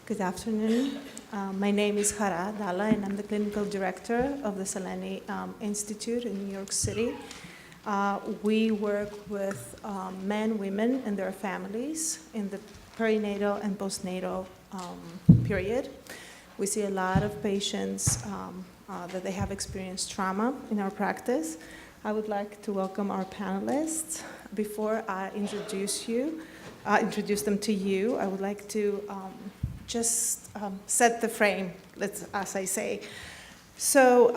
Good afternoon. My name is Hara Dalla, and I'm the clinical director of the Seleni Institute in New York City. We work with men, women, and their families in the perinatal and postnatal period. We see a lot of patients that they have experienced trauma in our practice. I would like to welcome our panelists. Before I introduce them to you, I would like to just set the frame, as I say. So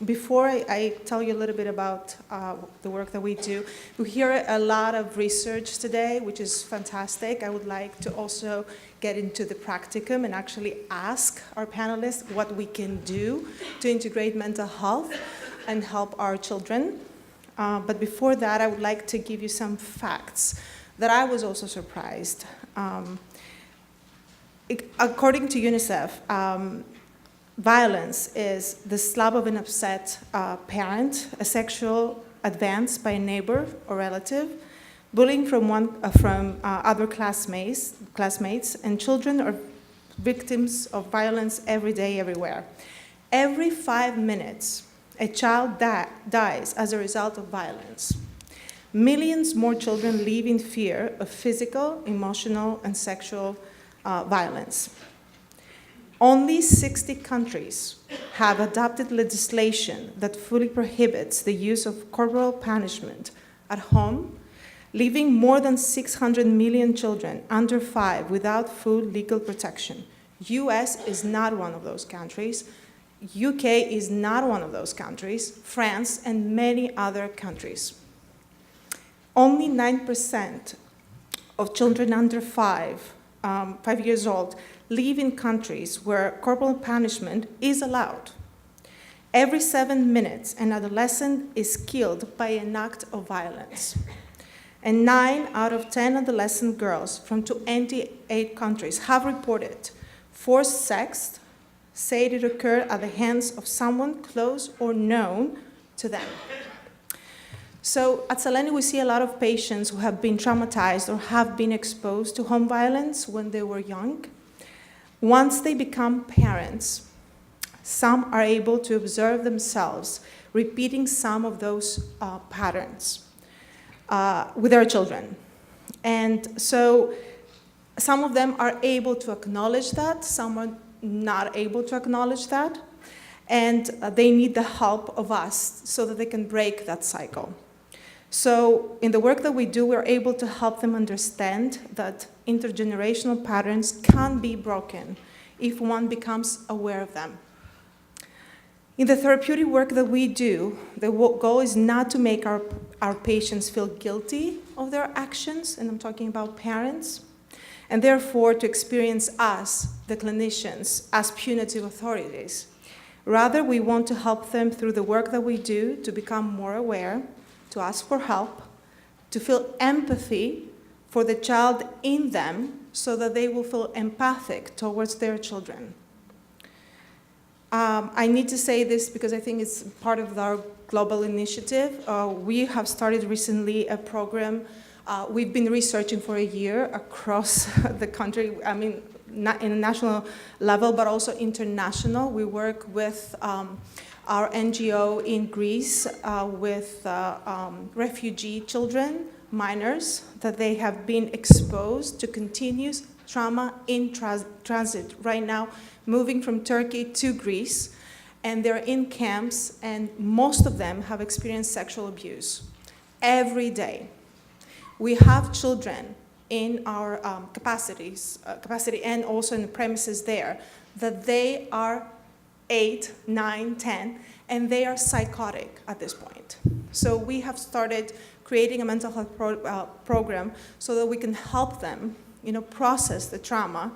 before I tell you a little bit about the work that we do, we hear a lot of research today, which is fantastic. I would like to also get into the practicum and actually ask our panelists what we can do to integrate mental health and help our children. But before that, I would like to give you some facts that I was also surprised. According to UNICEF, violence is the slap of an upset parent, a sexual advance by a neighbor or relative, bullying from other classmates, and children are victims of violence every day, everywhere. Every 5 minutes, a child dies as a result of violence. Millions more children live in fear of physical, emotional, and sexual violence. Only 60 countries have adopted legislation that fully prohibits the use of corporal punishment at home, leaving more than 600 million children under 5 without full legal protection. US is not one of those countries. UK is not one of those countries. France and many other countries. Only 9% of children under 5 years old, live in countries where corporal punishment is allowed. Every 7 minutes, an adolescent is killed by an act of violence. And 9 out of 10 adolescent girls from 28 countries have reported forced sex, said it occurred at the hands of someone close or known to them. So at Seleni, we see a lot of patients who have been traumatized or have been exposed to home violence when they were young. Once they become parents, some are able to observe themselves repeating some of those patterns with their children. And so some of them are able to acknowledge that, some are not able to acknowledge that, and they need the help of us so that they can break that cycle. So in the work that we do, we're able to help them understand that intergenerational patterns can be broken if one becomes aware of them. In the therapeutic work that we do, the goal is not to make our patients feel guilty of their actions, and I'm talking about parents, and therefore to experience us, the clinicians, as punitive authorities. Rather, we want to help them through the work that we do to become more aware, to ask for help, to feel empathy for the child in them so that they will feel empathic towards their children. I need to say this because I think it's part of our global initiative. We have started recently a program. We've been researching for a year across the country, I mean, not in a national level, but also international. We work with our NGO in Greece with refugee children, minors, that they have been exposed to continuous trauma in transit right now, moving from Turkey to Greece, and they're in camps, and most of them have experienced sexual abuse every day. We have children in our capacity and also in the premises there that they are 8, 9, 10, and they are psychotic at this point. So we have started creating a mental health program so that we can help them, process the trauma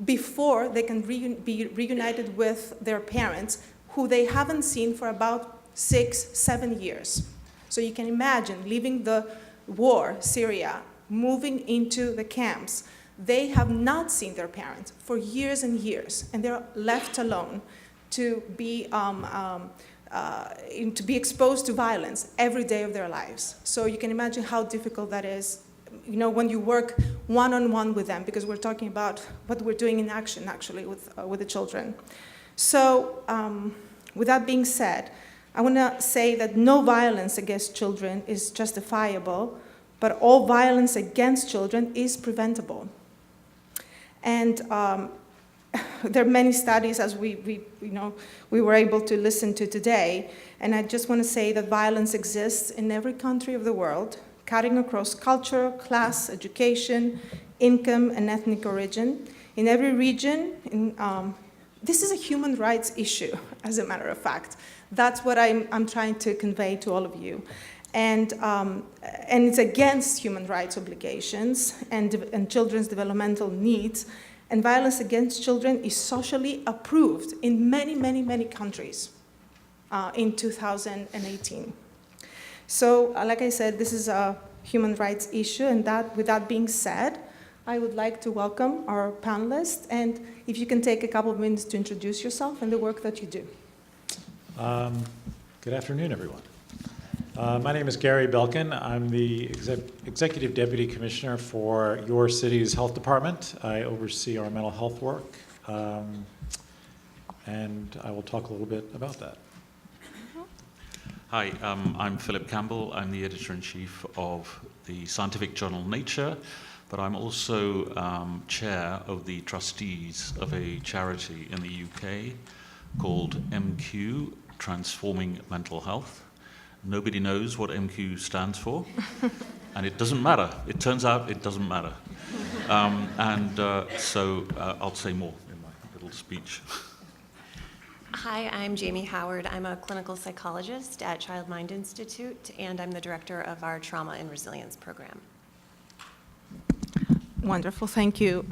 before they can be reunited with their parents, who they haven't seen for about 6, 7 years. So you can imagine leaving the war, Syria, moving into the camps. They have not seen their parents for years and years, and they're left alone to be exposed to violence every day of their lives. So you can imagine how difficult that is when you work one-on-one with them, because we're talking about what we're doing in action, actually, with the children. So, with that being said, I want to say that no violence against children is justifiable, but all violence against children is preventable. And there are many studies, as we were able to listen to today, and I just want to say that violence exists in every country of the world, cutting across culture, class, education, income, and ethnic origin. In every region, this is a human rights issue, as a matter of fact. That's what I'm trying to convey to all of you. And it's against human rights obligations and children's developmental needs. And violence against children is socially approved in many, many, many countries in 2018. So, like I said, this is a human rights issue, and with that being said, I would like to welcome our panelists, and if you can take a couple of minutes to introduce yourself and the work that you do. Good afternoon, everyone. My name is Gary Belkin. I'm the Executive Deputy Commissioner for your city's health department. I oversee our mental health work, and I will talk a little bit about that. Hi, I'm Philip Campbell. I'm the Editor-in-Chief of the scientific journal Nature, but I'm also chair of the trustees of a charity in the UK called MQ, Transforming Mental Health. Nobody knows what MQ stands for, and it doesn't matter. It turns out it doesn't matter. So I'll say more in my little speech. Hi, I'm Jamie Howard. I'm a clinical psychologist at Child Mind Institute, and I'm the director of our Trauma and Resilience program. Wonderful, thank you.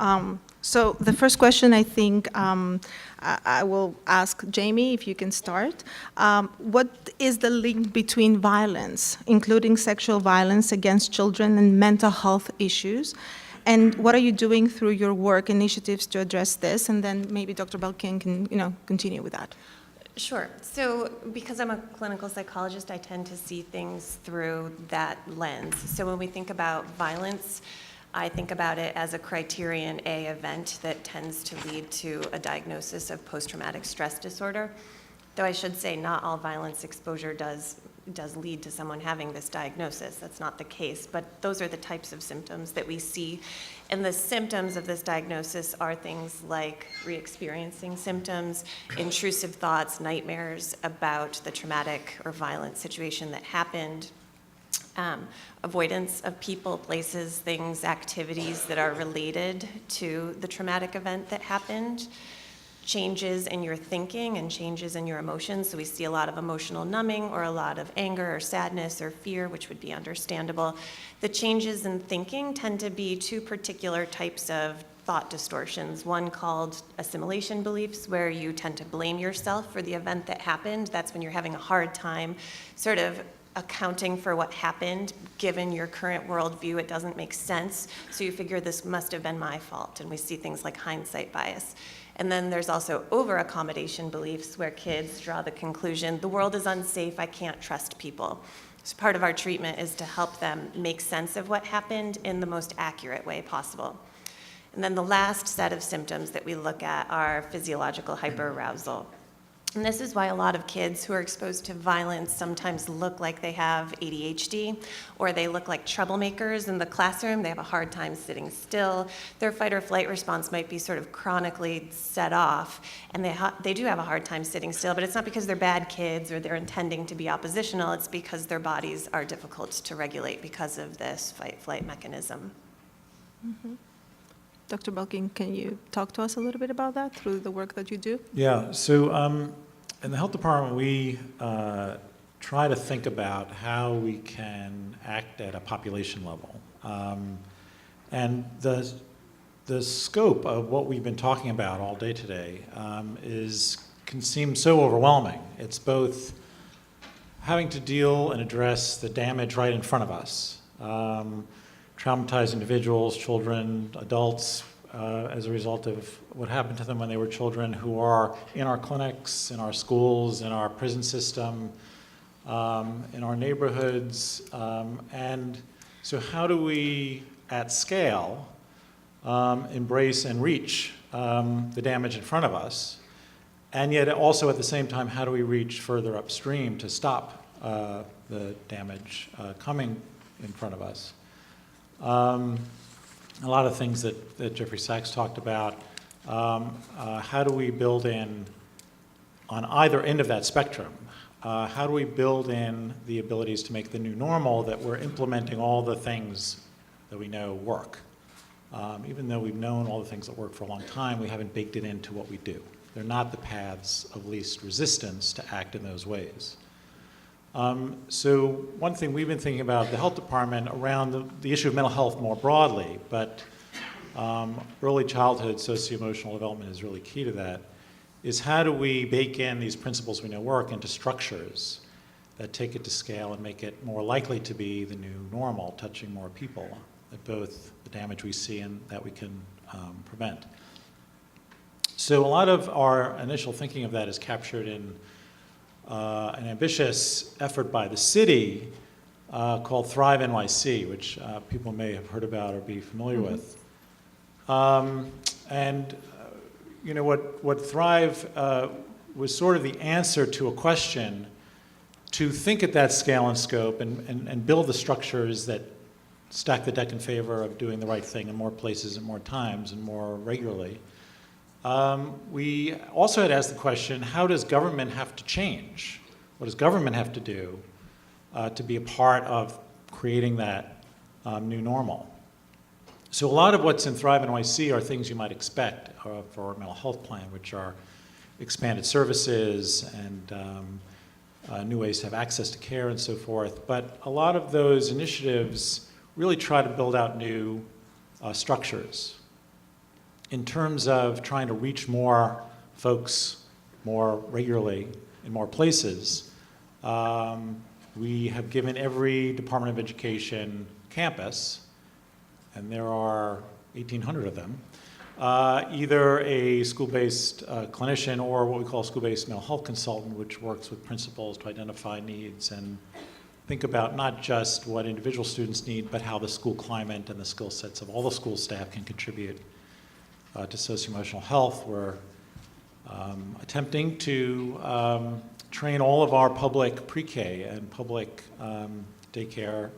So the first question, I think I will ask Jamie, if you can start. What is the link between violence, including sexual violence against children, and mental health issues? And what are you doing through your work initiatives to address this? And then maybe Dr. Belkin can continue with that. Sure. So because I'm a clinical psychologist, I tend to see things through that lens. So when we think about violence, I think about it as a criterion A event that tends to lead to a diagnosis of post-traumatic stress disorder. Though I should say not all violence exposure does lead to someone having this diagnosis. That's not the case, but those are the types of symptoms that we see. And the symptoms of this diagnosis are things like re-experiencing symptoms, intrusive thoughts, nightmares about the traumatic or violent situation that happened, avoidance of people, places, things, activities that are related to the traumatic event that happened, changes in your thinking and changes in your emotions. So we see a lot of emotional numbing or a lot of anger or sadness or fear, which would be understandable. The changes in thinking tend to be two particular types of thought distortions. One called assimilation beliefs, where you tend to blame yourself for the event that happened. That's when you're having a hard time sort of accounting for what happened. Given your current worldview, it doesn't make sense. So you figure this must have been my fault. And we see things like hindsight bias. And then there's also over-accommodation beliefs, where kids draw the conclusion, the world is unsafe, I can't trust people. So part of our treatment is to help them make sense of what happened in the most accurate way possible. And then the last set of symptoms that we look at are physiological hyperarousal. And this is why a lot of kids who are exposed to violence sometimes look like they have ADHD, or they look like troublemakers in the classroom. They have a hard time sitting still. Their fight or flight response might be sort of chronically set off, and they do have a hard time sitting still, but it's not because they're bad kids or they're intending to be oppositional. It's because their bodies are difficult to regulate because of this fight-flight mechanism. Mm-hmm. Dr. Belkin, can you talk to us a little bit about that through the work that you do? Yeah, so in the health department, we try to think about how we can act at a population level. And the scope of what we've been talking about all day today can seem so overwhelming. It's both having to deal and address the damage right in front of us. Traumatized individuals, children, adults, as a result of what happened to them when they were children, who are in our clinics, in our schools, in our prison system, in our neighborhoods, and So how do we, at scale, embrace and reach the damage in front of us? And yet also at the same time, how do we reach further upstream to stop the damage coming in front of us? A lot of things that Jeffrey Sachs talked about. How do we build in, on either end of that spectrum, how do we build in the abilities to make the new normal that we're implementing all the things that we know work? Even though we've known all the things that work for a long time, we haven't baked it into what we do. They're not the paths of least resistance to act in those ways. So one thing we've been thinking about at the health department around the issue of mental health more broadly, but early childhood socio-emotional development is really key to that, is how do we bake in these principles we know work into structures that take it to scale and make it more likely to be the new normal, touching more people, at both the damage we see and that we can prevent. So a lot of our initial thinking of that is captured in an ambitious effort by the city called Thrive NYC, which people may have heard about or be familiar with. You know, what Thrive was sort of the answer to a question to think at that scale and scope and build the structures that stack the deck in favor of doing the right thing in more places and more times and more regularly. We also had asked the question, how does government have to change? What does government have to do to be a part of creating that new normal? So a lot of what's in Thrive NYC are things you might expect for a mental health plan, which are expanded services and new ways to have access to care and so forth. But a lot of those initiatives really try to build out new structures in terms of trying to reach more folks more regularly in more places. We have given every Department of Education campus, and there are 1,800 of them, either a school-based clinician or what we call a school-based mental health consultant, which works with principals to identify needs and think about not just what individual students need, but how the school climate and the skill sets of all the school staff can contribute to socio-emotional health. We're attempting to train all of our public pre-K and public daycare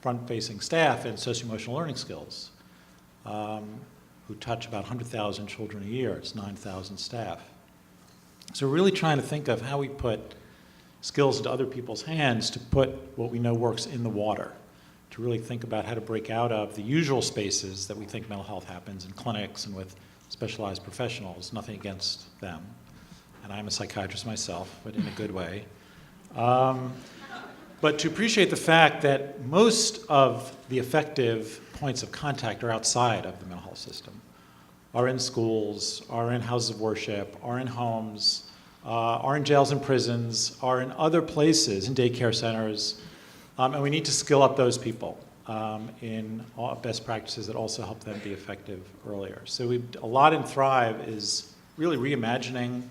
front-facing staff in socio-emotional learning skills, who touch about 100,000 children a year. It's 9,000 staff. So we're really trying to think of how we put skills into other people's hands to put what we know works in the water, to really think about how to break out of the usual spaces that we think mental health happens in clinics and with specialized professionals, nothing against them. And I'm a psychiatrist myself, but in a good way. But to appreciate the fact that most of the effective points of contact are outside of the mental health system, are in schools, are in houses of worship, are in homes, are in jails and prisons, are in other places, in daycare centers, and we need to skill up those people in best practices that also help them be effective earlier. So a lot in Thrive is really reimagining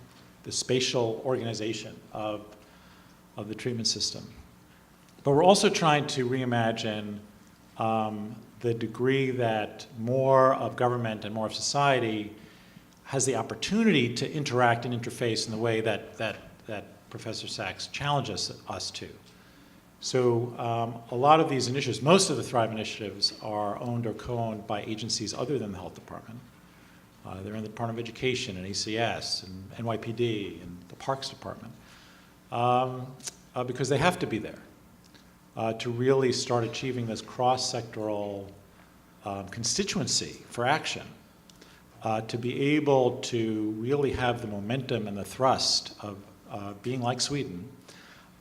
the spatial organization of the treatment system. But we're also trying to reimagine the degree that more of government and more of society has the opportunity to interact and interface in the way that Professor Sachs challenges us to. So a lot of these initiatives, most of the Thrive initiatives are owned or co-owned by agencies other than the health department. They're in the Department of Education and ACS and NYPD and the Parks Department because they have to be there. To really start achieving this cross-sectoral constituency for action, to be able to really have the momentum and the thrust of being like Sweden,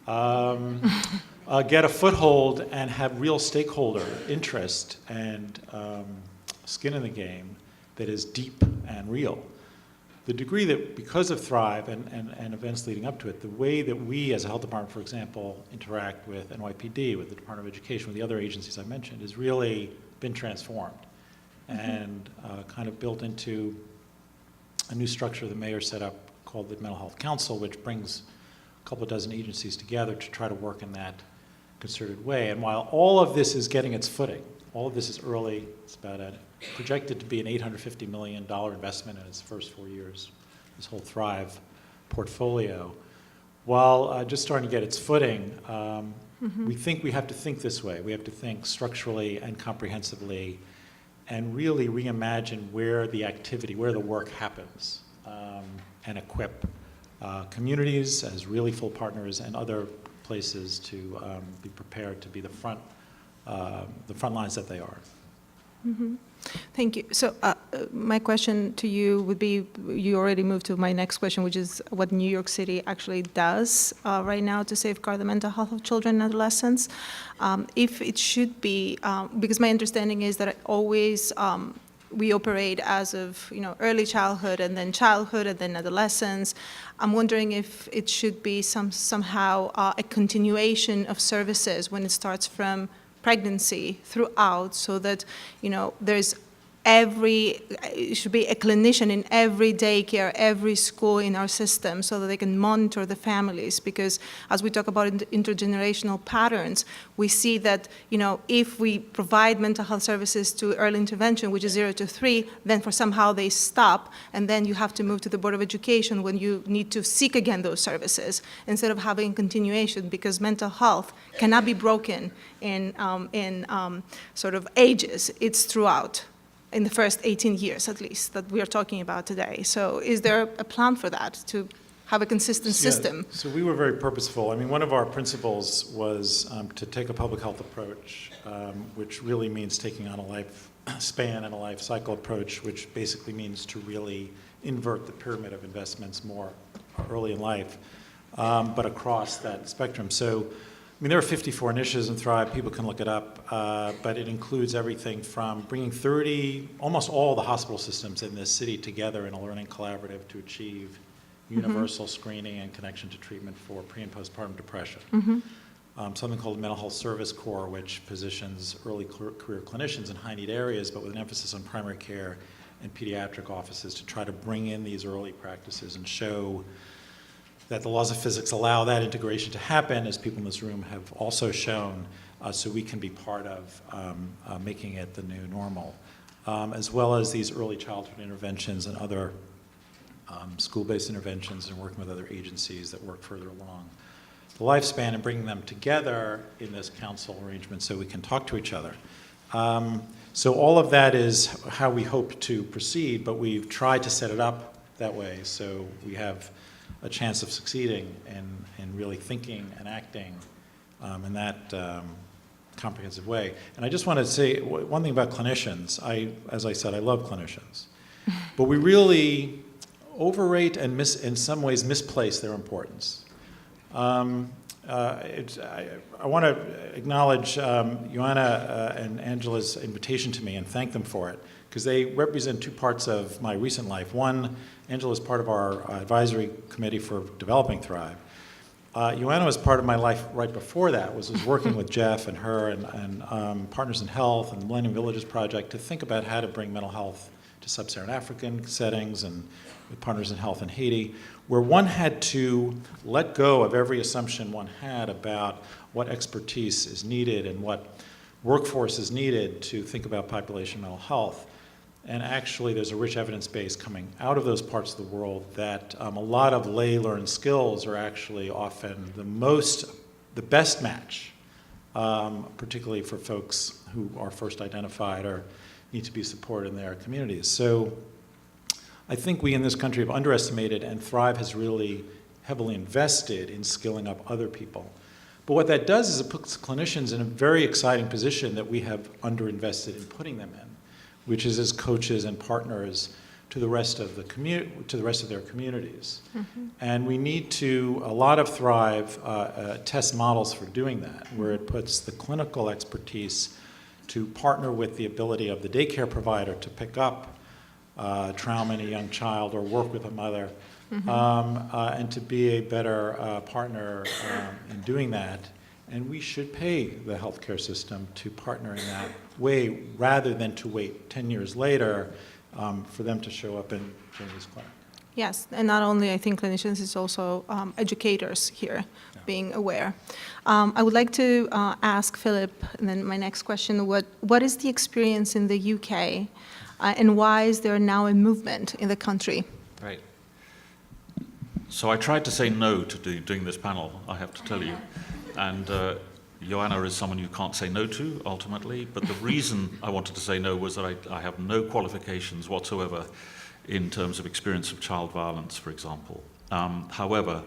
get a foothold and have real stakeholder interest and skin in the game that is deep and real. The degree that, because of Thrive and events leading up to it, the way that we as a health department, for example, interact with NYPD, with the Department of Education, with the other agencies I mentioned, has really been transformed and kind of built into a new structure the mayor set up called the Mental Health Council, which brings a couple of dozen agencies together to try to work in that concerted way. And while all of this is getting its footing, all of this is early, it's about projected to be an $850 million investment in its first 4 years, this whole Thrive portfolio. While just starting to get its footing, we think we have to think this way. We have to think structurally and comprehensively and really reimagine where the activity, where the work happens, and equip communities as really full partners and other places to be prepared to be the front lines that they are. Mm-hmm. Thank you. So my question to you would be, you already moved to my next question, which is what New York City actually does right now to safeguard the mental health of children and adolescents. If it should be, because my understanding is that always we operate as of early childhood and then adolescence. I'm wondering if it should be somehow a continuation of services when it starts from pregnancy throughout, so that there's it should be a clinician in every daycare, every school in our system, so that they can monitor the families. Because as we talk about intergenerational patterns, we see that if we provide mental health services to early intervention, which is 0 to 3, then for somehow they stop, and then you have to move to the Board of Education when you need to seek again those services, instead of having continuation, because mental health cannot be broken in sort of ages. It's throughout, in the first 18 years at least, that we are talking about today. So is there a plan for that, to have a consistent system? So we were very purposeful. I mean, one of our principles was to take a public health approach, which really means taking on a life span and a life cycle approach, which basically means to really invert the pyramid of investments more early in life, but across that spectrum. So I mean, there are 54 initiatives in Thrive. People can look it up, but it includes everything from bringing almost all the hospital systems in this city together in a learning collaborative to achieve universal screening and connection to treatment for pre- and postpartum depression. Something called the Mental Health Service Corps, which positions early career clinicians in high-need areas, but with an emphasis on primary care and pediatric offices to try to bring in these early practices and show that the laws of physics allow that integration to happen, as people in this room have also shown, so we can be part of making it the new normal, as well as these early childhood interventions and other school-based interventions, and working with other agencies that work further along the lifespan and bringing them together in this council arrangement so we can talk to each other. So all of that is how we hope to proceed, but we've tried to set it up that way so we have a chance of succeeding in really thinking and acting in that comprehensive way. And I just want to say one thing about clinicians. As I said, I love clinicians. But we really overrate and in some ways misplace their importance. I want to acknowledge Joanna and Angela's invitation to me and thank them for it, because they represent two parts of my recent life. One, Angela is part of our advisory committee for developing Thrive. Joanna was part of my life right before that, was working with Jeff and her and Partners in Health and the Millennium Villages Project to think about how to bring mental health to sub-Saharan African settings, and with Partners in Health in Haiti, where one had to let go of every assumption one had about what expertise is needed and what workforce is needed to think about population mental health. And actually, there's a rich evidence base coming out of those parts of the world that a lot of lay learned skills are actually often the best match, particularly for folks who are first identified or need to be supported in their communities. So I think we in this country have underestimated, and Thrive has really heavily invested in skilling up other people. But what that does is it puts clinicians in a very exciting position that we have underinvested in putting them in, which is as coaches and partners to the rest of their communities. And we need to, a lot of Thrive test models for doing that, where it puts the clinical expertise to partner with the ability of the daycare provider to pick up trauma in a young child or work with a mother, and to be a better partner in doing that. And we should pay the healthcare system to partner in that way, rather than to wait 10 years later for them to show up in Jamie's clinic. Yes, and not only, I think, clinicians, it's also educators here being aware. I would like to ask Philip, and then my next question, what is the experience in the UK, and why is there now a movement in the country? Right. So I tried to say no to doing this panel, I have to tell you. And Joanna is someone you can't say no to, ultimately. But the reason I wanted to say no was that I have no qualifications whatsoever in terms of experience of child violence, for example. However,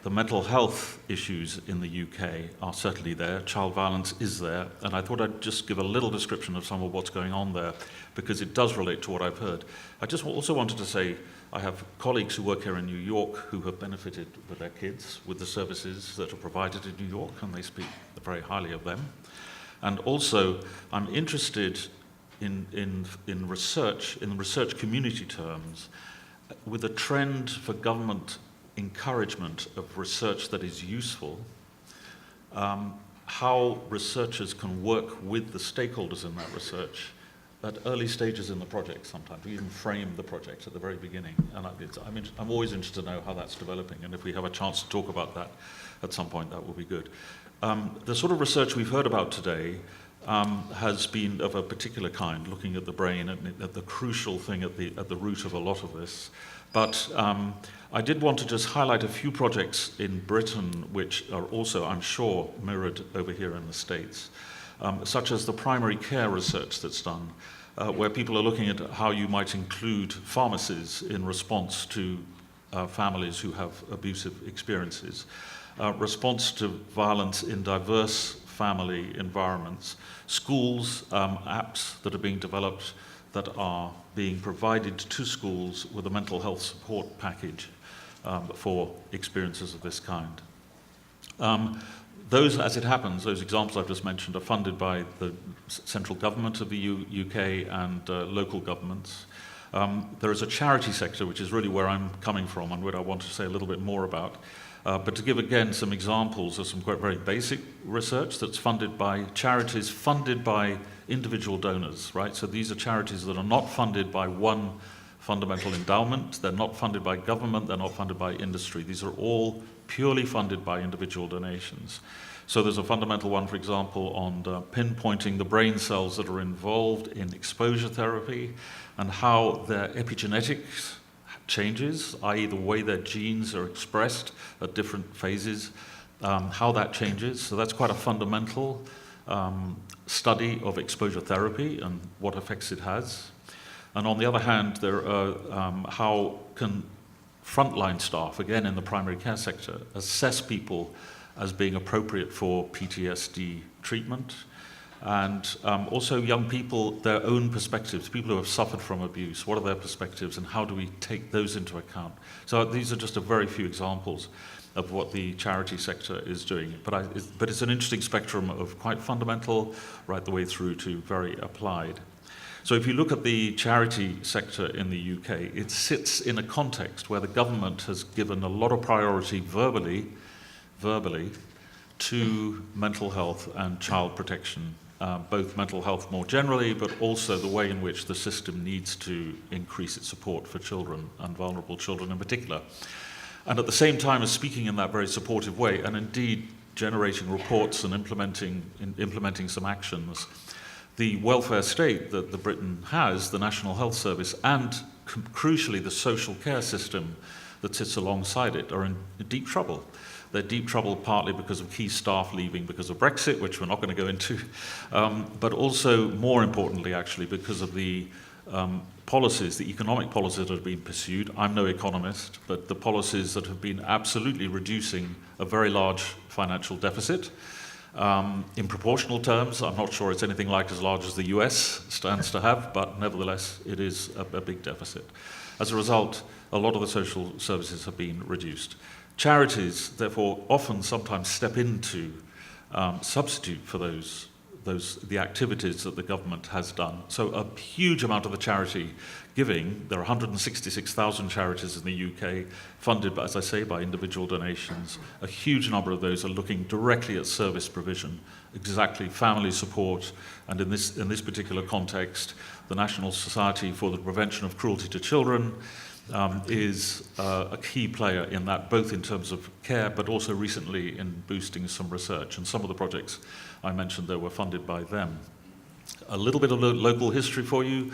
the mental health issues in the UK are certainly there. Child violence is there. And I thought I'd just give a little description of some of what's going on there, because it does relate to what I've heard. I just also wanted to say I have colleagues who work here in New York who have benefited with their kids with the services that are provided in New York, and they speak very highly of them. And also, I'm interested in research, in research community terms, with a trend for government encouragement of research that is useful, how researchers can work with the stakeholders in that research at early stages in the project sometimes. We even frame the project at the very beginning. And I'm always interested to know how that's developing, and if we have a chance to talk about that at some point, that will be good. The sort of research we've heard about today has been of a particular kind, looking at the brain and at the crucial thing at the root of a lot of this. But I did want to just highlight a few projects in Britain which are also, I'm sure, mirrored over here in the States, such as the primary care research that's done, where people are looking at how you might include pharmacies in response to families who have abusive experiences, response to violence in diverse family environments, schools, apps that are being developed that are being provided to schools with a mental health support package for experiences of this kind. Those, as it happens, those examples I've just mentioned are funded by the central government of the UK and local governments. There is a charity sector, which is really where I'm coming from and what I want to say a little bit more about. But to give again some examples of some quite very basic research that's funded by charities, funded by individual donors, right? So these are charities that are not funded by one fundamental endowment, they're not funded by government, they're not funded by industry. These are all purely funded by individual donations. So there's a fundamental one, for example, on pinpointing the brain cells that are involved in exposure therapy and how their epigenetics changes, i.e. the way their genes are expressed at different phases, how that changes. So that's quite a fundamental study of exposure therapy and what effects it has. And on the other hand, there are how can frontline staff, again in the primary care sector, assess people as being appropriate for PTSD treatment, and also young people, their own perspectives, people who have suffered from abuse, what are their perspectives and how do we take those into account? So these are just a very few examples of what the charity sector is doing. But it's an interesting spectrum of quite fundamental right the way through to very applied. So if you look at the charity sector in the UK, it sits in a context where the government has given a lot of priority verbally to mental health and child protection, both mental health more generally, but also the way in which the system needs to increase its support for children and vulnerable children in particular. And at the same time as speaking in that very supportive way, and indeed generating reports and implementing some actions, the welfare state that Britain has, the National Health Service, and crucially the social care system that sits alongside it, are in deep trouble. They're in deep trouble partly because of key staff leaving because of Brexit, which we're not going to go into, but also, more importantly, actually, because of the policies, the economic policies that have been pursued. I'm no economist, but the policies that have been absolutely reducing a very large financial deficit. In proportional terms, I'm not sure it's anything like as large as the US stands to have, but nevertheless, it is a big deficit. As a result, a lot of the social services have been reduced. Charities, therefore, often sometimes step in to substitute for the activities that the government has done. So a huge amount of the charity giving, there are 166,000 charities in the UK, funded, as I say, by individual donations. A huge number of those are looking directly at service provision, exactly family support, and in this particular context, the National Society for the Prevention of Cruelty to Children is a key player in that, both in terms of care, but also recently in boosting some research. And some of the projects I mentioned there were funded by them. A little bit of local history for you.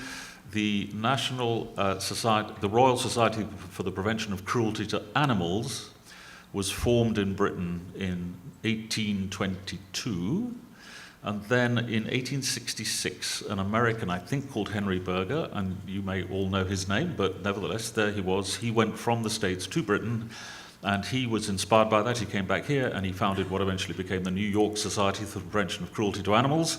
The the Royal Society for the Prevention of Cruelty to Animals was formed in Britain in 1822. And then in 1866, an American, I think, called Henry Berger, and you may all know his name, but nevertheless, there he was. He went from the States to Britain, and he was inspired by that. He came back here, and he founded what eventually became the New York Society for the Prevention of Cruelty to Animals.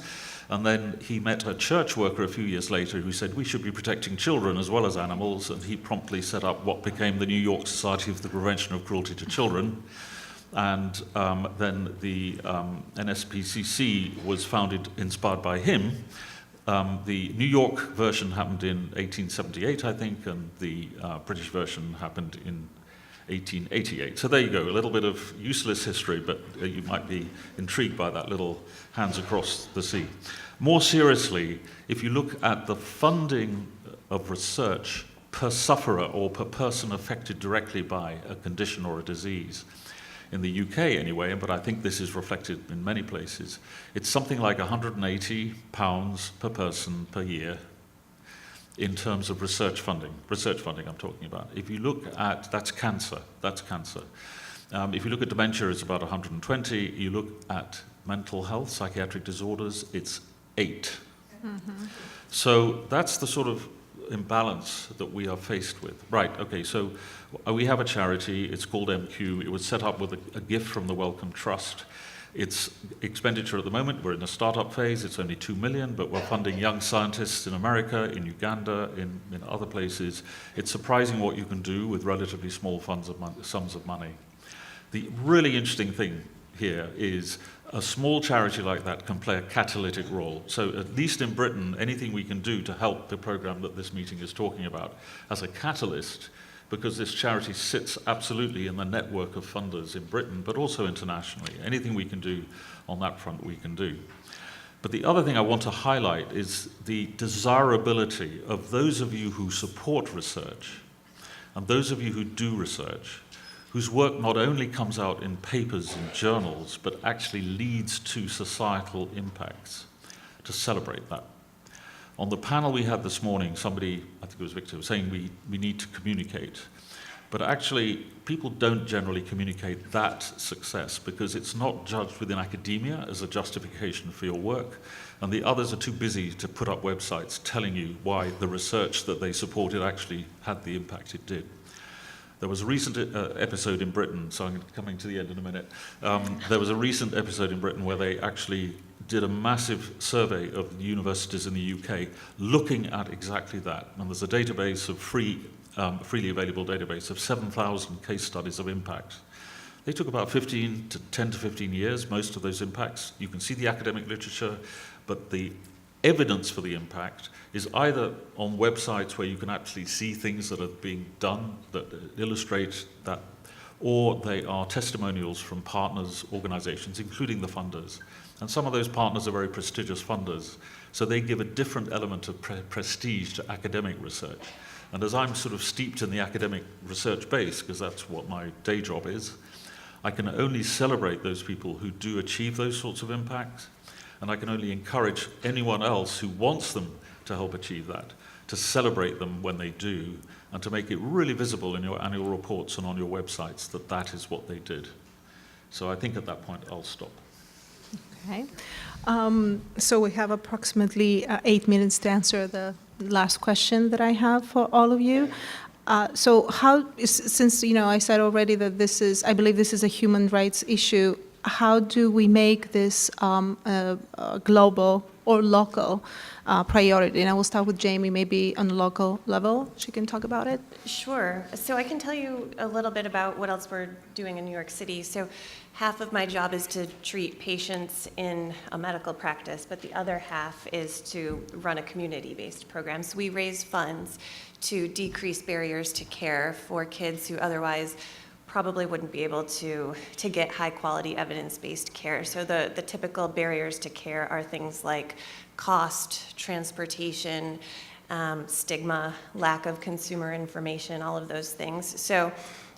And then he met a church worker a few years later who said, we should be protecting children as well as animals, and he promptly set up what became the New York Society for the Prevention of Cruelty to Children. And then the NSPCC was founded, inspired by him. The New York version happened in 1878, I think, and the British version happened in 1888. So there you go, a little bit of useless history, but you might be intrigued by that little hands across the sea. More seriously, if you look at the funding of research per sufferer or per person affected directly by a condition or a disease, in the UK anyway, but I think this is reflected in many places, it's something like £180 per person per year in terms of research funding I'm talking about. If you look at, that's cancer. If you look at dementia, it's about 120. You look at mental health, psychiatric disorders, it's 8. Mm-hmm. So that's the sort of imbalance that we are faced with. Right, okay, so we have a charity, it's called MQ. It was set up with a gift from the Wellcome Trust. Its expenditure at the moment, we're in the startup phase, it's only 2 million, but we're funding young scientists in America, in Uganda, in other places. It's surprising what you can do with relatively small sums of money. The really interesting thing here is a small charity like that can play a catalytic role. So at least in Britain, anything we can do to help the program that this meeting is talking about as a catalyst, because this charity sits absolutely in the network of funders in Britain, but also internationally. Anything we can do on that front, we can do. But the other thing I want to highlight is the desirability of those of you who support research and those of you who do research, whose work not only comes out in papers and journals, but actually leads to societal impacts, to celebrate that. On the panel we had this morning, somebody, I think it was Victor, was saying we need to communicate. But actually, people don't generally communicate that success because it's not judged within academia as a justification for your work, and the others are too busy to put up websites telling you why the research that they supported actually had the impact it did. There was a recent episode in Britain, so I'm coming to the end in a minute. There was a recent episode in Britain where they actually did a massive survey of the universities in the UK looking at exactly that. And there's a database of freely available database of 7,000 case studies of impact. They took about 10 to 15 years, most of those impacts. You can see the academic literature, but the evidence for the impact is either on websites where you can actually see things that are being done that illustrate that, or they are testimonials from partners, organizations, including the funders. And some of those partners are very prestigious funders, so they give a different element of prestige to academic research. And as I'm sort of steeped in the academic research base, because that's what my day job is, I can only celebrate those people who do achieve those sorts of impacts, and I can only encourage anyone else who wants them to help achieve that, to celebrate them when they do, and to make it really visible in your annual reports and on your websites that that is what they did. So I think at that point I'll stop. Okay. So we have approximately 8 minutes to answer the last question that I have for all of you. So since I said already that I believe this is a human rights issue, how do we make this a global or local priority? And I will start with Jamie, maybe on a local level. She can talk about it. Sure. So I can tell you a little bit about what else we're doing in New York City. So half of my job is to treat patients in a medical practice, but the other half is to run a community-based program. So we raise funds to decrease barriers to care for kids who otherwise probably wouldn't be able to get high-quality evidence-based care. So the typical barriers to care are things like cost, transportation, stigma, lack of consumer information, all of those things. So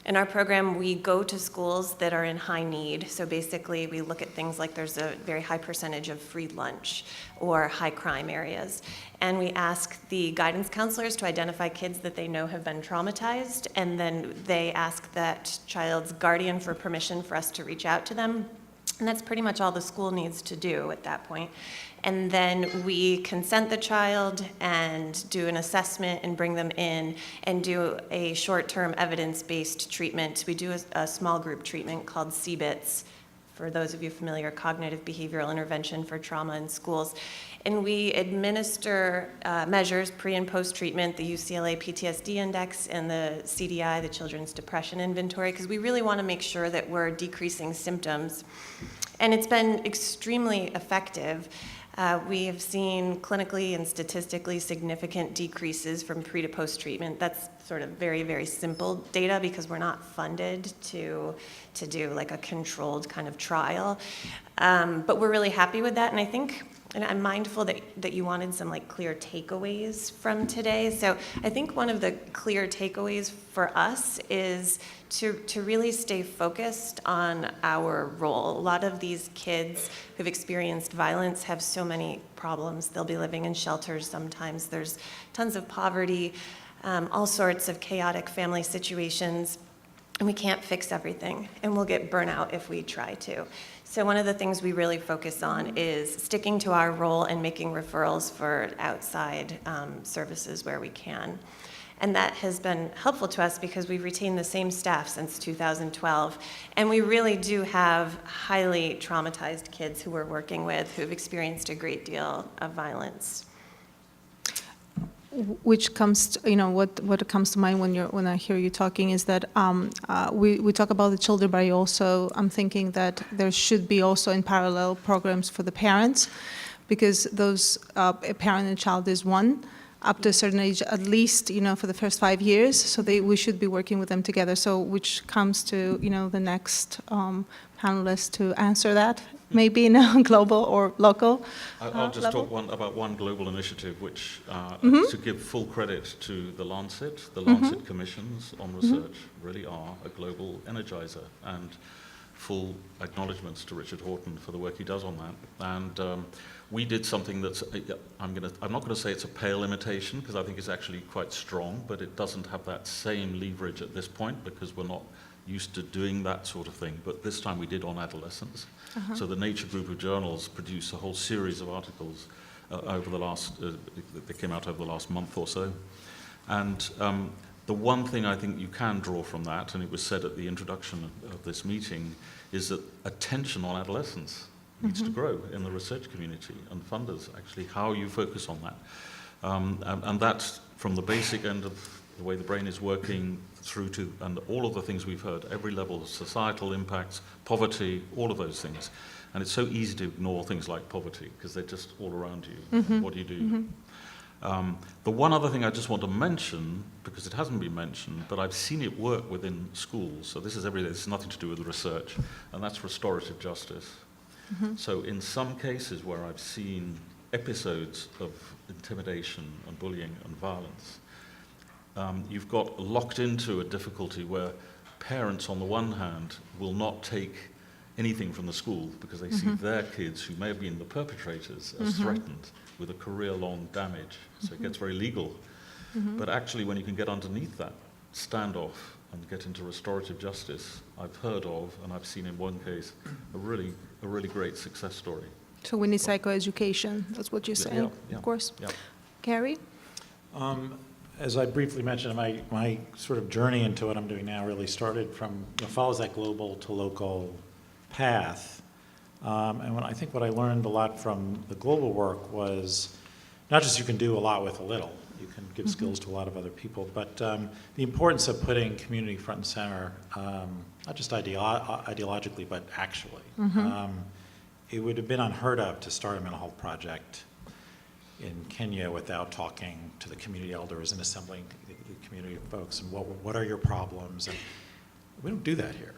in our program, we go to schools that are in high need. So basically, we look at things like there's a very high percentage of free lunch or high crime areas. And we ask the guidance counselors to identify kids that they know have been traumatized, and then they ask that child's guardian for permission for us to reach out to them. And that's pretty much all the school needs to do at that point. And then we consent the child and do an assessment and bring them in and do a short-term evidence-based treatment. We do a small group treatment called CBITS, for those of you familiar, Cognitive Behavioral Intervention for Trauma in Schools. And we administer measures pre and post-treatment, the UCLA PTSD Index and the CDI, the Children's Depression Inventory, because we really want to make sure that we're decreasing symptoms. And it's been extremely effective. We have seen clinically and statistically significant decreases from pre to post treatment. That's sort of very, very simple data because we're not funded to do like a controlled kind of trial. But we're really happy with that, and I think, and I'm mindful that you wanted some like clear takeaways from today. So I think one of the clear takeaways for us is to really stay focused on our role. A lot of these kids who've experienced violence have so many problems. They'll be living in shelters sometimes. There's tons of poverty, all sorts of chaotic family situations, and we can't fix everything, and we'll get burnout if we try to. So one of the things we really focus on is sticking to our role and making referrals for outside services where we can. And that has been helpful to us because we've retained the same staff since 2012. And we really do have highly traumatized kids who we're working with who've experienced a great deal of violence. Which comes to, what comes to mind when I hear you talking is that we talk about the children, but I'm thinking that there should be also in parallel programs for the parents, because those a parent and child is one up to a certain age, at least for the first 5 years. So we should be working with them together. So which comes to the next panelist to answer that. Maybe in a global or local I'll just level. talk about one global initiative, which to give full credit to the Lancet commissions on research really are a global energizer, and full acknowledgements to Richard Horton for the work he does on that. And we did something that's, I'm not going to say it's a pale imitation, because I think it's actually quite strong, but it doesn't have that same leverage at this point because we're not used to doing that sort of thing. But this time we did on adolescence. So the Nature group of journals produced a whole series of articles over the last, they came out over the last month or so. And the one thing I think you can draw from that, and it was said at the introduction of this meeting, is that attention on adolescence needs to grow in the research community, and funders, actually, how you focus on that. And that's from the basic end of the way the brain is working through to, and all of the things we've heard, every level of societal impacts, poverty, all of those things. And it's so easy to ignore things like poverty because they're just all around you. What do you do? The one other thing I just want to mention, because it hasn't been mentioned, but I've seen it work within schools, so this is everyday, this has nothing to do with research, and that's restorative justice. So in some cases where I've seen episodes of intimidation and bullying and violence, you've got locked into a difficulty where parents, on the one hand, will not take anything from the school because they see their kids, who may have been the perpetrators, as threatened with a career-long damage. So it gets very legal. But actually, when you can get underneath that standoff and get into restorative justice, I've heard of, and I've seen in one case, a really great success story. So we need psychoeducation. That's what you're saying, of course. Yeah. Gary? As I briefly mentioned, my sort of journey into what I'm doing now really started from, follows that global to local path. And I think what I learned a lot from the global work was not just you can do a lot with a little, you can give skills to a lot of other people, but the importance of putting community front and center, not just ideologically, but actually. It would have been unheard of to start a mental health project in Kenya without talking to the community elders and assembling the community folks and what are your problems, and we don't do that here.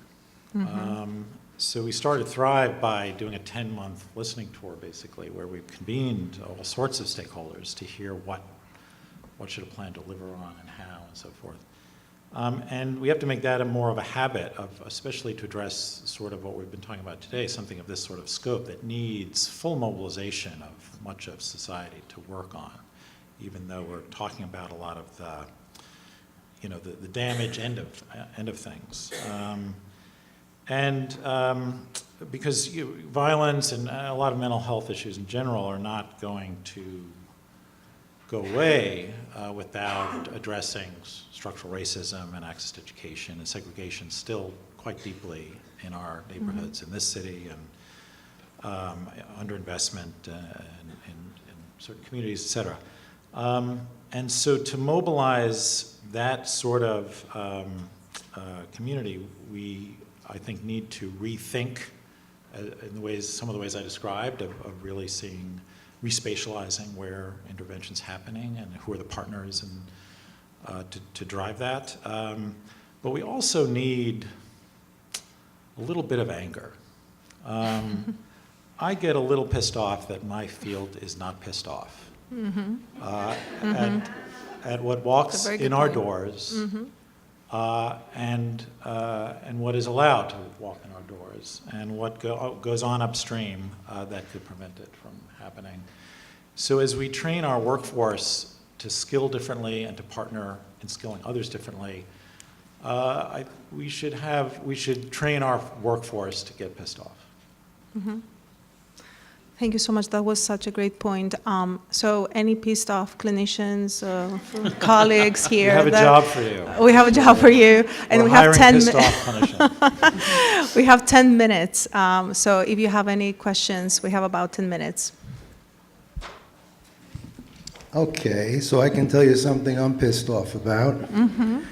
So we started Thrive by doing a 10-month listening tour, basically, where we convened all sorts of stakeholders to hear what what should a plan deliver on and how and so forth. And we have to make that more of a habit, especially to address sort of what we've been talking about today, something of this sort of scope that needs full mobilization of much of society to work on, even though we're talking about a lot of the damage end of things. Because violence and a lot of mental health issues in general are not going to go away without addressing structural racism and access to education and segregation still quite deeply in our neighborhoods in this city and underinvestment in certain communities, et cetera. And so to mobilize that sort of community, we, I think, need to rethink in some of the ways I described of really respatializing where intervention's happening and who are the partners and to drive that. But we also need a little bit of anger. I get a little pissed off that my field is not pissed off at what walks in our doors and what is allowed to walk in our doors and what goes on upstream that could prevent it from happening. So as we train our workforce to skill differently and to partner in skilling others differently, we should train our workforce to get pissed off. Mm-hmm. Thank you so much. That was such a great point. So any pissed off clinicians, colleagues here? We have a job for you. We have a job for you. And we have 10 pissed off clinicians. We have 10 minutes. So if you have any questions, we have about 10 minutes. Okay, so I can tell you something I'm pissed off about. I'm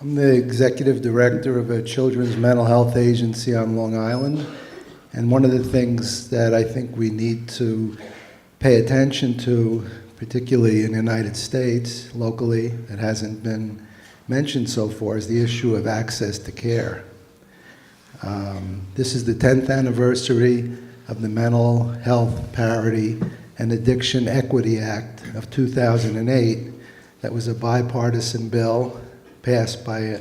the executive director of a children's mental health agency on Long Island. And one of the things that I think we need to pay attention to, particularly in the United States, locally, that hasn't been mentioned so far, is the issue of access to care. This is the 10th anniversary of the Mental Health Parity and Addiction Equity Act of 2008. That was a bipartisan bill passed by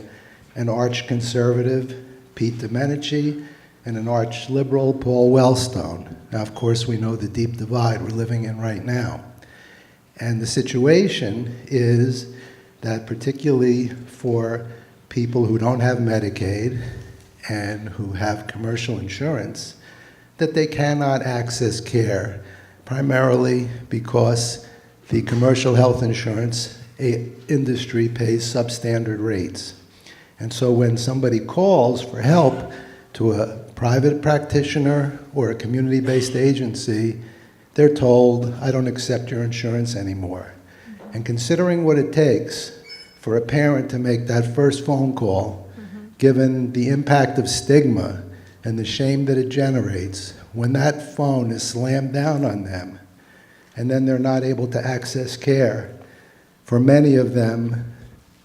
an arch conservative, Pete Domenici, and an arch liberal, Paul Wellstone. Now, of course, we know the deep divide we're living in right now. And the situation is that particularly for people who don't have Medicaid and who have commercial insurance, that they cannot access care, primarily because the commercial health insurance industry pays substandard rates. And so when somebody calls for help to a private practitioner or a community-based agency, they're told, I don't accept your insurance anymore. And considering what it takes for a parent to make that first phone call, given the impact of stigma and the shame that it generates, when that phone is slammed down on them, and then they're not able to access care, for many of them,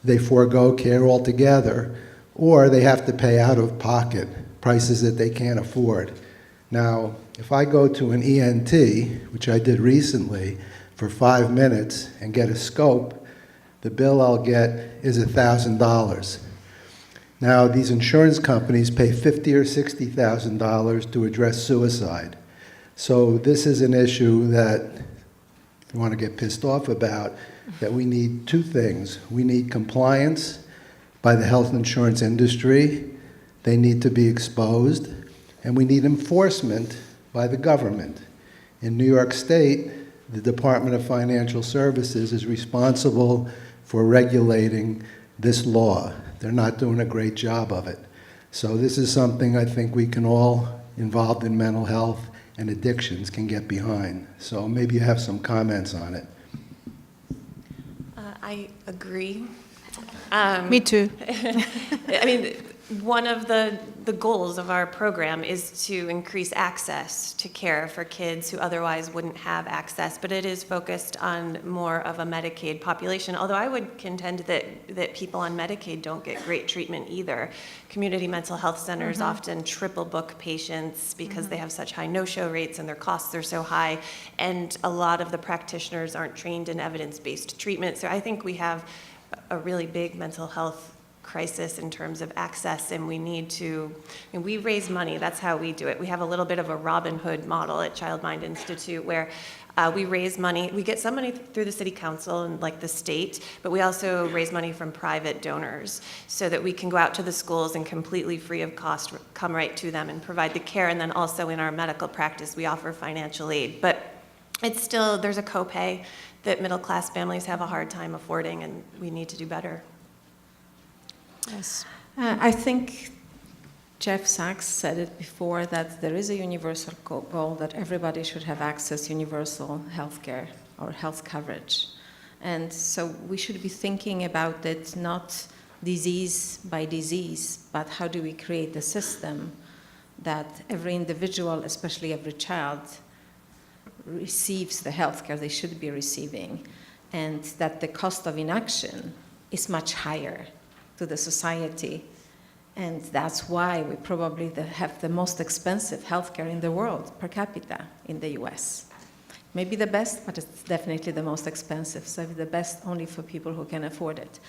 they forego care altogether, or they have to pay out of pocket prices that they can't afford. Now, if I go to an ENT, which I did recently, for 5 minutes and get a scope, the bill I'll get is $1,000. Now, these insurance companies pay $50,000 or $60,000 to address suicide. So this is an issue that, if you want to get pissed off about, that we need two things. We need compliance by the health insurance industry. They need to be exposed, and we need enforcement by the government. In New York State, the Department of Financial Services is responsible for regulating this law. They're not doing a great job of it. So this is something I think we can all, involved in mental health and addictions, can get behind. So maybe you have some comments on it. I agree. Me too. I mean, one of the goals of our program is to increase access to care for kids who otherwise wouldn't have access, but it is focused on more of a Medicaid population, although I would contend that people on Medicaid don't get great treatment either. Community mental health centers often triple book patients because they have such high no-show rates and their costs are so high, and a lot of the practitioners aren't trained in evidence-based treatment. So I think we have a really big mental health crisis in terms of access, and we need to, and we raise money. That's how we do it. We have a little bit of a Robin Hood model at Child Mind Institute where we raise money. We get some money through the city council and like the state, but we also raise money from private donors so that we can go out to the schools and completely free of cost come right to them and provide the care. And then also in our medical practice, we offer financial aid. But it's still, there's a copay that middle-class families have a hard time affording, and we need to do better. Yes. I think Jeff Sachs said it before, that there is a universal goal that everybody should have access to universal health care or health coverage. And so we should be thinking about it not disease by disease, but how do we create a system that every individual, especially every child, receives the health care they should be receiving, and that the cost of inaction is much higher to the society, and that's why we probably have the most expensive healthcare in the world per capita in the US. Maybe the best, but it's definitely the most expensive, so the best only for people who can afford it.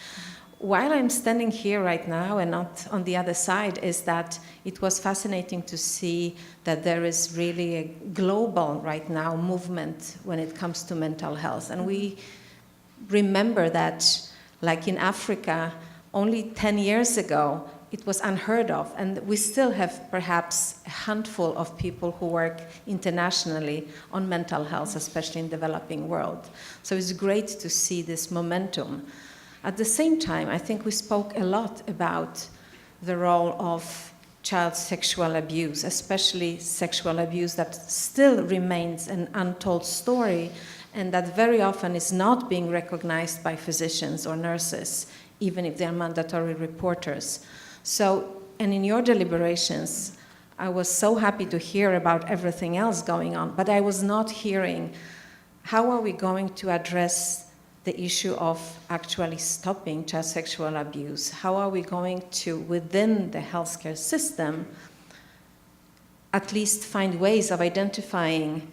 While I'm standing here right now and not on the other side, is that it was fascinating to see that there is really a global right now movement when it comes to mental health, and we remember that, like in Africa, only 10 years ago, it was unheard of, and we still have perhaps a handful of people who work internationally on mental health, especially in the developing world. So it's great to see this momentum. At the same time, I think we spoke a lot about the role of child sexual abuse, especially sexual abuse that still remains an untold story, and that very often is not being recognized by physicians or nurses, even if they're mandatory reporters. So, and in your deliberations, I was so happy to hear about everything else going on, but I was not hearing how are we going to address the issue of actually stopping child sexual abuse? How are we going to, within the healthcare system, at least find ways of identifying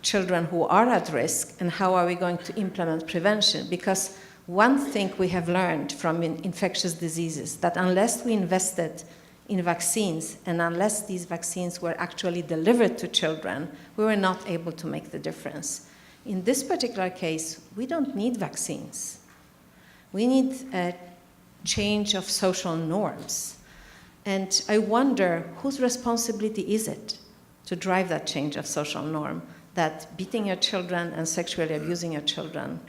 children who are at risk, and how are we going to implement prevention? Because one thing we have learned from infectious diseases, that unless we invested in vaccines and unless these vaccines were actually delivered to children, we were not able to make the difference. In this particular case, we don't need vaccines. We need a change of social norms. And I wonder, whose responsibility is it to drive that change of social norm, that beating your children and sexually abusing your children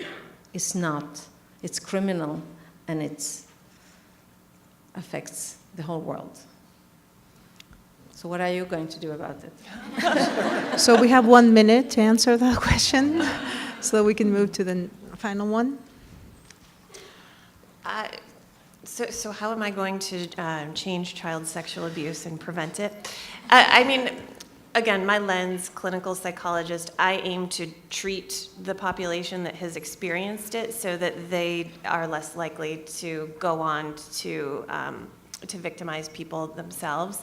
is not. It's criminal, and it affects the whole world. So what are you going to do about it? So we have 1 minute to answer that question, so we can move to the final one. So how am I going to change child sexual abuse and prevent it? I mean, again, my lens, clinical psychologist, I aim to treat the population that has experienced it so that they are less likely to go on to victimize people themselves.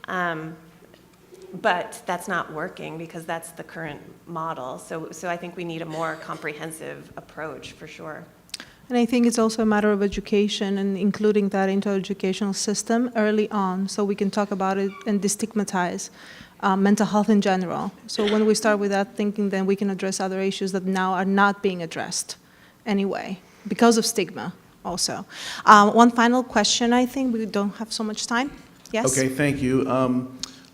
But that's not working because that's the current model. So I think we need a more comprehensive approach for sure. And I think it's also a matter of education and including that into our educational system early on so we can talk about it and destigmatize mental health in general. So when we start with that thinking, then we can address other issues that now are not being addressed anyway because of stigma also. One final question, I think. We don't have so much time. Yes? Okay, thank you.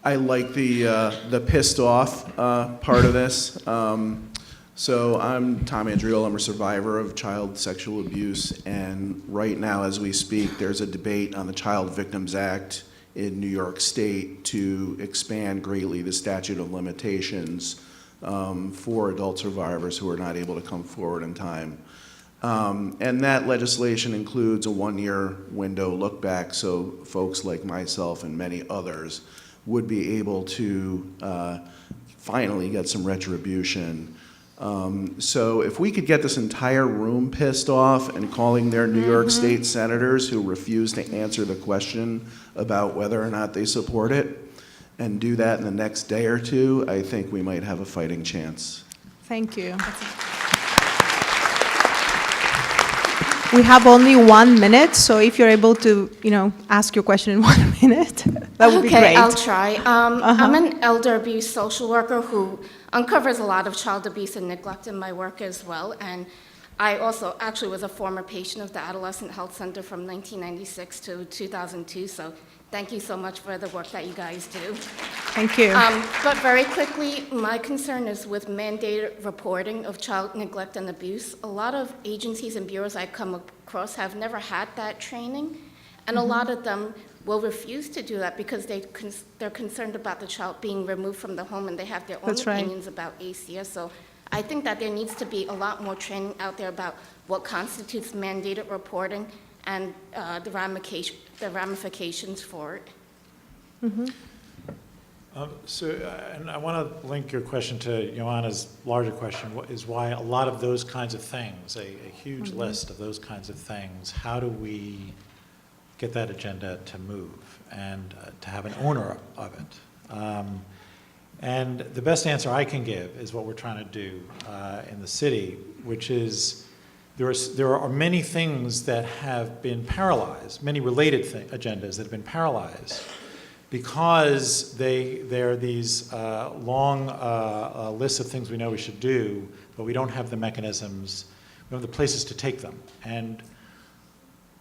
I like the pissed off part of this. So I'm Tom Andriol. I'm a survivor of child sexual abuse, and right now as we speak, there's a debate on the Child Victims Act in New York State to expand greatly the statute of limitations for adult survivors who are not able to come forward in time. And that legislation includes a one-year window look back, so folks like myself and many others would be able to finally get some retribution. So if we could get this entire room pissed off and calling their New York State senators who refuse to answer the question about whether or not they support it, and do that in the next day or two, I think we might have a fighting chance. Thank you. We have only 1 minute, so if you're able to, ask your question in 1 minute, that would be great. Okay, I'll try. I'm an elder abuse social worker who uncovers a lot of child abuse and neglect in my work as well. And I also actually was a former patient of the Adolescent Health Center from 1996 to 2002. So thank you so much for the work that you guys do. Thank you. But very quickly, my concern is with mandated reporting of child neglect and abuse. A lot of agencies and bureaus I come across have never had that training, and a lot of them will refuse to do that because they're concerned about the child being removed from the home, and they have their own That's right. opinions about ACS. So I think that there needs to be a lot more training out there about what constitutes mandated reporting and the ramifications for it. And I want to link your question to Joanna's larger question, is why a lot of those kinds of things, a huge list of those kinds of things, how do we get that agenda to move and to have an owner of it? And the best answer I can give is what we're trying to do in the city, which is there are many things that have been paralyzed, many related agendas that have been paralyzed because there are these long lists of things we know we should do, but we don't have the mechanisms, we don't have the places to take them. And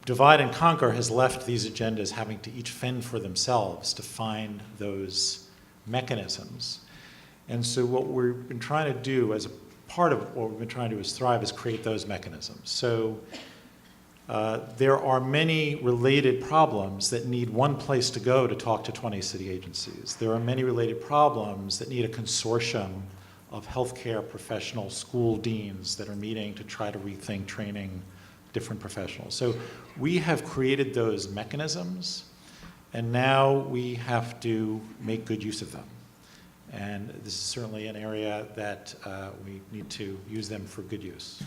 divide and conquer has left these agendas having to each fend for themselves to find those mechanisms. And so what we've been trying to do as a part of what we've been trying to do as Thrive is create those mechanisms. So there are many related problems that need one place to go to talk to 20 city agencies. There are many related problems that need a consortium of healthcare professional school deans that are meeting to try to rethink training different professionals. So we have created those mechanisms, and now we have to make good use of them. And this is certainly an area that we need to use them for good use.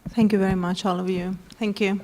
Thank you very much, all of you. Thank you.